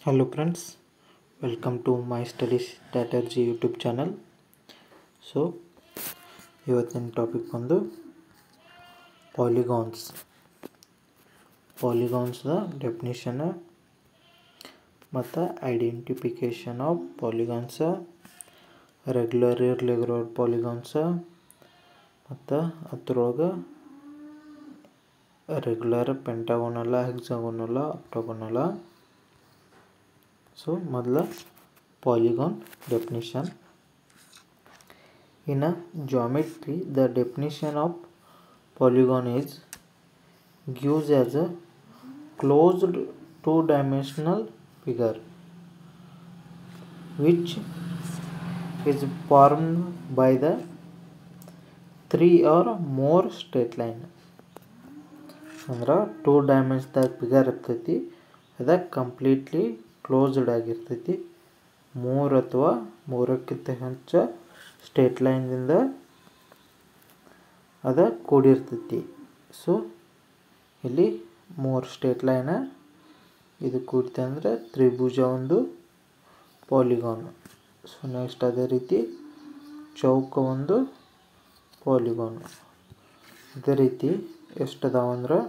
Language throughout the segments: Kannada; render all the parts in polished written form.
Hello friends, welcome to my study strategy YouTube channel. So ಇವತ್ತಿನ ಟಾಪಿಕ್ ಬಂದು ಪಾಲಿಗಾನ್ಸ್ ದ ಡೆಫಿನಿಷನ್ ಮತ್ತು identification of polygons, regular irregular polygons ಮತ್ತು ಅದರೊಳಗೆ ರೆಗ್ಯುಲರ್ ಪೆಂಟಾಗೋನಲ್ಲ, ಹೆಕ್ಸಾಗೋನಲ್ಲ, ಆಕ್ಟಾಗೋನಲ್ಲ. So ಮೊದಲ polygon definition. In a geometry, the definition of polygon is gives as a closed two-dimensional figure which is formed by the three or more straight line. ಅಂದ್ರೆ 2 dimensional figure ಇರ್ತೈತಿ, ಅದು ಕಂಪ್ಲೀಟ್ಲಿ ಕ್ಲೋಸ್ಡ್ ಆಗಿರ್ತೈತಿ. 3 ಅಥವಾ 3ಕ್ಕಿಂತ ಹೆಚ್ಚು ಸ್ಟ್ರೇಟ್ ಲೈನ್ದಿಂದ ಅದು ಕೂಡಿರ್ತೈತಿ. ಸೊ ಇಲ್ಲಿ 3 ಸ್ಟ್ರೇಟ್ ಲೈನ್ ಇದು ಕೂಡಿತೆ ಅಂದರೆ ತ್ರಿಭುಜ ಒಂದು ಪಾಲಿಗಾನ್. ಸೊ ನೆಕ್ಸ್ಟ್ ಅದೇ ರೀತಿ ಚೌಕ ಒಂದು ಪಾಲಿಗಾನ್. ಅದೇ ರೀತಿ ಎಷ್ಟದಾವಂದ್ರೆ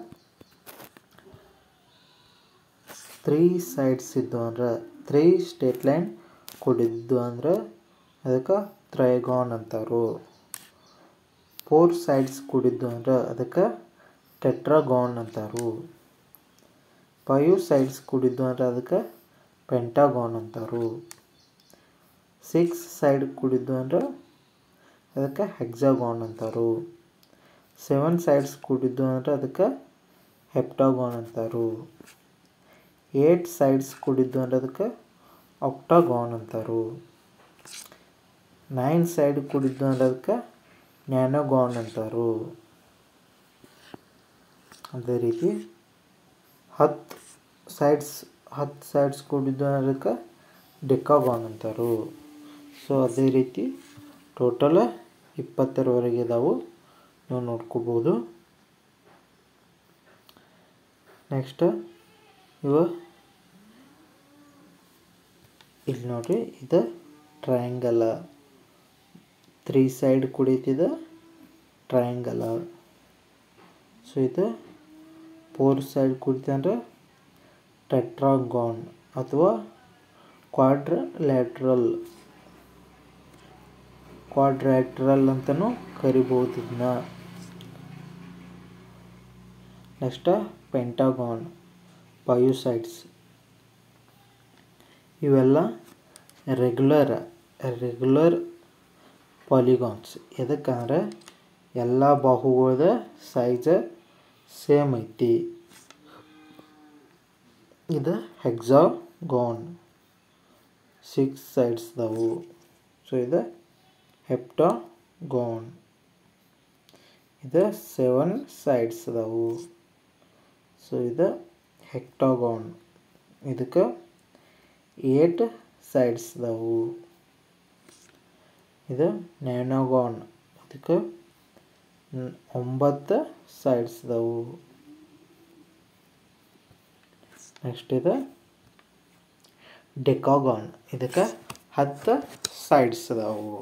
3 ಸೈಡ್ಸ್ ಇದ್ದು ಅಂದ್ರೆ 3 ಸ್ಟ್ರೇಟ್ ಲೈನ್ ಕೂಡಿದ್ದು ಅಂದ್ರೆ ಅದಕ್ಕೆ ಟ್ರೈಗಾನ್ ಅಂತಾರು. 4 ಸೈಡ್ಸ್ ಕೂಡಿದ್ದು ಅಂದ್ರೆ ಅದಕ್ಕೆ ಟೆಟ್ರಾಗಾನ್ ಅಂತಾರು. 5 ಸೈಡ್ಸ್ ಕೂಡಿದ್ದು ಅಂದ್ರೆ ಅದಕ್ಕೆ ಪೆಂಟಾಗಾನ್ ಅಂತಾರು. 6 ಸೈಡ್ ಕೂಡಿದ್ದು ಅಂದ್ರೆ ಅದಕ್ಕೆ ಹೆಕ್ಸಾಗಾನ್ ಅಂತಾರು. 7 ಸೈಡ್ಸ್ ಕೂಡಿದ್ದು ಅಂದ್ರೆ ಅದಕ್ಕೆ ಹೆಪ್ಟಾಗಾನ್ ಅಂತಾರು. 8 ಸೈಡ್ಸ್ ಕೂಡಿದ್ದು ಅಂದ್ರೆ ಅದಕ್ಕೆ ಆಕ್ಟಾಗಾನ್ ಅಂತಾರು. 9 ಸೈಡ್ ಕೂಡಿದ್ದು ಅಂದ್ರೆ ಅದಕ್ಕೆ ನ್ಯಾನೋಗಾನ್ ಅಂತಾರು. ಅದೇ ರೀತಿ 10 ಸೈಡ್ಸ್ ಕೂಡಿದ್ದು ಅಂದ್ರೆ ಅದಕ್ಕೆ ಡೆಕಾಗಾನ್ ಅಂತಾರು. ಸೊ ಅದೇ ರೀತಿ ಟೋಟಲ್ 20ವರೆಗೆ ಇದಾವು, ನೀವು ನೋಡ್ಕೋಬೋದು. ನೆಕ್ಸ್ಟ್ ಇಲ್ಲಿ ನೋಡ್ರಿ, ಇದು ಟ್ರಯಾಂಗಲ್, 3 ಸೈಡ್ ಕುಡಿತಿದ ಟ್ರಯಾಂಗಲ್. ಸೊ ಇದು 4 ಸೈಡ್ ಕುಡಿತಂದ್ರೆ ಟೆಟ್ರಾಗಾನ್ ಅಥವಾ ಕ್ವಾಡ್ರ್ಯಾಟ್ರಲ್ ಅಂತಲೂ ಕರಿಬಹುದು ಇದನ್ನ. Next pentagon, 5 sides. ಇವೆಲ್ಲ ರೆಗ್ಯುಲರ್ ಪಾಲಿಗಾನ್ಸ್. ಎದಕ್ಕಂದ್ರೆ ಎಲ್ಲ ಬಾಹುಗಳದ ಸೈಜ್ ಸೇಮ್ ಐತಿ. ಇದು ಹೆಕ್ಸಾಗಾನ್, 6 ಸೈಡ್ಸ್ ಅದಾವು. ಸೊ ಇದು ಹೆಪ್ಟಾಗಾನ್, ಇದು 7 ಸೈಡ್ಸ್ ಅದಾವು. ಸೊ ಇದು ಹೆಕ್ಟಾಗಾನ್, ಇದಕ್ಕೆ 8 ಸೈಡ್ಸ್ ಅದಾವು. ಇದು ನ್ಯಾನೋಗಾನ್, ಇದಕ್ಕೆ 9 ಸೈಡ್ಸ್ ಅದಾವು. ನೆಕ್ಸ್ಟ್ ಇದು ಡೆಕಾಗಾನ್, ಇದಕ್ಕೆ 10 ಸೈಡ್ಸ್ ಅದಾವು.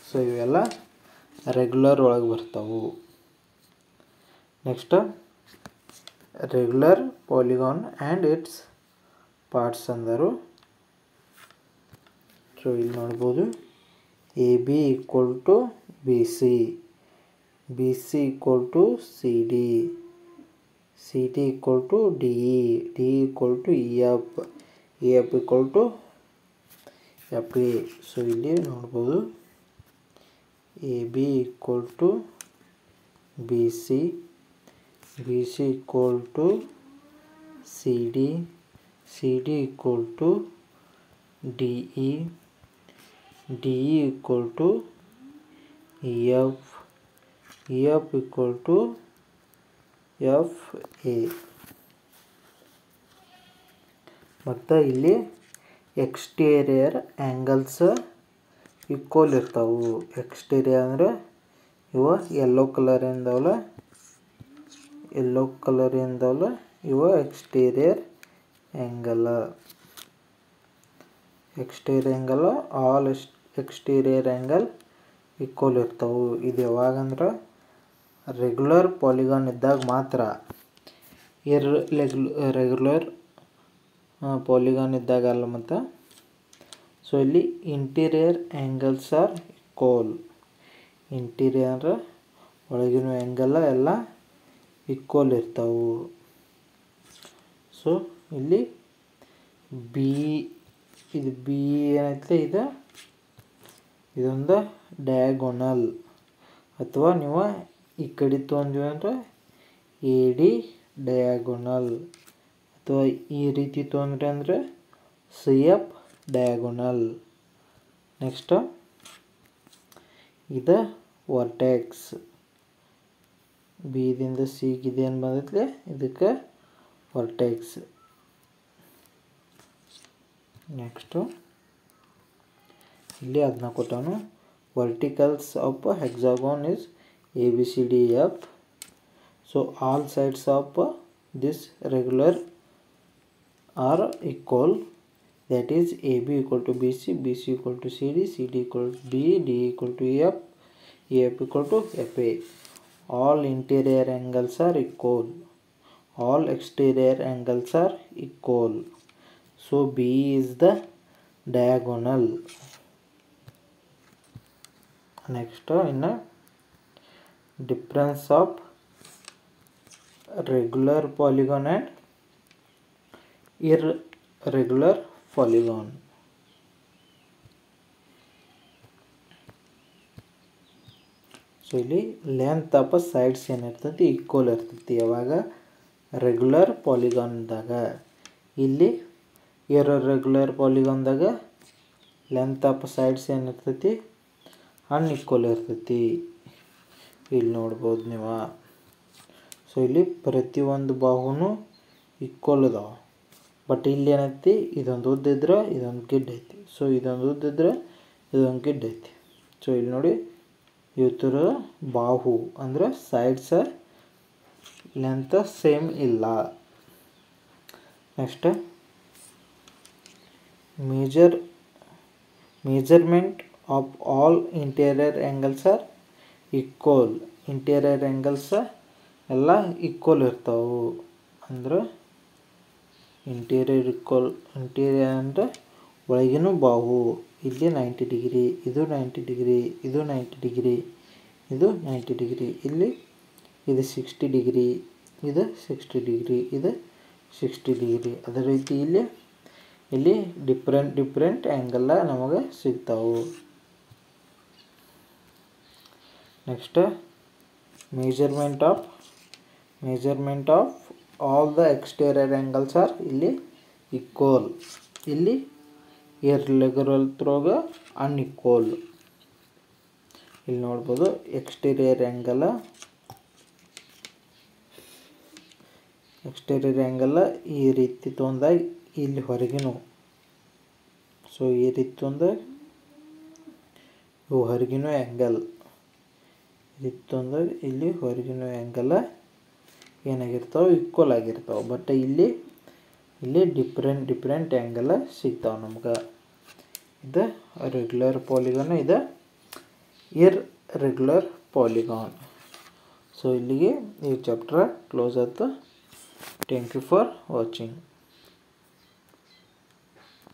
ಸೊ ಇವೆಲ್ಲ ರೆಗ್ಯುಲರ್ ಒಳಗೆ ಬರ್ತಾವು. Next regular polygon and its parts ಅಂದರು. ಸೊ ಇಲ್ಲಿ ನೋಡ್ಬೋದು, AB equal to BC, BC equal to CD, CD equal to DE, DE equal to EF, EF equal to FA. So ಇಲ್ಲಿ ನೋಡ್ಬೋದು, AB equal to BC, BC equal to CD, CD equal to DE, DE equal to EF, EF equal to FA. ಮತ್ತು ಇಲ್ಲಿ ಎಕ್ಸ್ಟೀರಿಯರ್ ಆ್ಯಂಗಲ್ಸ್ ಈಕ್ವಲ್ ಇರ್ತಾವು. ಎಕ್ಸ್ಟೀರಿಯರ್ ಅಂದರೆ ಇವ ಯೆಲ್ಲೋ ಕಲರಿಂದವಲ್ಲ, ಇವ exterior angle. Exterior angle all exterior angle equal ಇರ್ತವೆ. ಇದು ಯಾವಾಗಂದ್ರೆ ರೆಗ್ಯುಲರ್ ಪಾಲಿಗಾನ್ ಇದ್ದಾಗ ಮಾತ್ರ. ರೆಗ್ಯುಲರ್ ಪಾಲಿಗಾನ್ ಇದ್ದಾಗ ಅಲ್ಲ. ಮತ್ತು ಸೊ ಇಲ್ಲಿ interior angles are equal. Interior ಒಳಗಿನ ಆ್ಯಂಗಲ್ ಎಲ್ಲ ಈಕ್ವಲ್ ಇರ್ತವೆ. ಸೊ ಇಲ್ಲಿ ಬಿ ಇದು ಬಿ ಏನೈತೆ ಇದೊಂದು ಡಯಾಗೋನಲ್. ಅಥವಾ ನೀವು ಈ ಕಡೆ ತೊಗೊಂಡ್ವಿ ಅಂದರೆ ಎ ಡಿ ಡಯಾಗೋನಲ್. ಅಥವಾ ಈ ರೀತಿ ತೊಗೊಂಡ್ರಿ ಅಂದರೆ ಸಿ ಎಫ್ ಡಯಾಗೋನಲ್. ನೆಕ್ಸ್ಟ್ ಇದು ವರ್ಟೆಕ್ಸ್. ಬಿದಿಂದ ಸಿಗೆ ಏನು ಬಂದೈತೆ ಇದಕ್ಕೆ ವರ್ಟೆಕ್ಸ್. ನೆಕ್ಸ್ಟು ಇಲ್ಲಿ ಅದನ್ನ ಕೊಟ್ಟವನು. Verticals of hexagon is A B C D F. So all sides of this regular are equal. That is AB equal to BC, BC equal to CD, CD equal to D, D equal to EF, EF equal to FA. All interior angles are equal. All exterior angles are equal. So B is the diagonal. Next, in a difference of regular polygon and irregular polygon. So ಇಲ್ಲಿ ಲೆಂತ್ ಆಫ್ ಸೈಡ್ಸ್ ಏನಿರ್ತೈತಿ ಈಕ್ವಲ್ ಇರ್ತೈತಿ ಯಾವಾಗ ರೆಗ್ಯುಲರ್ ಪಾಲಿಗಾನ್ದಾಗ. ಇಲ್ಲಿ ಇರ್ರೆಗ್ಯುಲರ್ ಪಾಲಿಗಾನ್ದಾಗ ಲೆಂತ್ ಆಫ್ ಸೈಡ್ಸ್ ಏನಿರ್ತೈತಿ ಅನ್ಈಕ್ವಲ್ ಇರ್ತೈತಿ. ಇಲ್ಲಿ ನೋಡ್ಬೋದು ನೀವು. ಸೊ ಇಲ್ಲಿ ಪ್ರತಿಯೊಂದು ಬಾಹುನು ಈಕ್ವಲ್ ಅದಾವ. ಬಟ್ ಇಲ್ಲಿ ಏನೈತಿ ಇದೊಂದು ಉದ್ದ ಇದ್ರೆ ಇದೊಂದು ಗಿಡ್ಡ ಐತಿ. ಸೊ ಇದೊಂದು ಉದ್ದ ಇದ್ರೆ ಇದೊಂದು ಗಿಡ್ಡ ಐತಿ. ಸೊ ಇಲ್ಲಿ ನೋಡಿ ಇವತ್ತರ ಬಾಹು ಅಂದರೆ ಸೈಡ್ಸ್ ಲೆಂತ್ ಸೇಮ್ ಇಲ್ಲ. Next measurement of all interior angles are equal. Interior angles ಎಲ್ಲ ಈಕ್ವಲ್ ಇರ್ತಾವೆ. ಅಂದ್ರೆ ಇಂಟೀರಿಯರ್ ಅಂದರೆ ಒಳಗಿನ ಬಾಹು. ಇಲ್ಲಿ 90 ಡಿಗ್ರಿ, ಇದು 90 ಡಿಗ್ರಿ, ಇದು 90 ಡಿಗ್ರಿ, ಇದು 90 ಡಿಗ್ರಿ. ಇಲ್ಲಿ ಇದು 60 ಡಿಗ್ರಿ, ಇದು 60 ಡಿಗ್ರಿ, ಇದು 60 ಡಿಗ್ರಿ. ಅದೇ ರೀತಿ ಇಲ್ಲಿ ಡಿಫ್ರೆಂಟ್ ಆ್ಯಂಗಲ್ ನಮಗೆ ಸಿಗ್ತಾವೆ. Next measurement of all the exterior angles are ಇಲ್ಲಿ ಈಕ್ವಲ್. ಇಲ್ಲಿ ಇರ್ರೆಗ್ಯುಲರ್ ಥ್ರೋಗ ಅನ್ಈಕ್ವಲ್. ಇಲ್ಲಿ ನೋಡ್ಬೋದು ಎಕ್ಸ್ಟೀರಿಯರ್ ಆ್ಯಂಗಲ್ ಈ ರೀತಿ ತೊಗೊಂಡಾಗ ಇಲ್ಲಿ ಹೊರಗಿನವು. ಸೊ ಈ ರೀತಿ ತೊಗೊಂಡಾಗ ಇವು ಹೊರಗಿನ ಆ್ಯಂಗಲ್. ಈ ರೀತಿ ತೊಗೊಂಡಾಗ ಇಲ್ಲಿ ಹೊರಗಿನ ಆ್ಯಂಗಲ್ ಏನಾಗಿರ್ತಾವೆ ಈಕ್ವಲ್ ಆಗಿರ್ತಾವೆ. ಬಟ್ ಇಲ್ಲಿ ಡಿಫ್ರೆಂಟ್ ಆ್ಯಂಗಲ್ ಸಿಗ್ತಾವೆ ನಮ್ಗೆ. ಇದು ರೆಗ್ಯುಲರ್ ಪಾಲಿಗಾನ್, ಇದು ಇರ್ರೆಗ್ಯುಲರ್ ಪಾಲಿಗಾನ್. ಸೊ ಇಲ್ಲಿಗೆ ಈ ಚಾಪ್ಟರ್ ಕ್ಲೋಸ್ ಆಯ್ತು. Thank you for watching.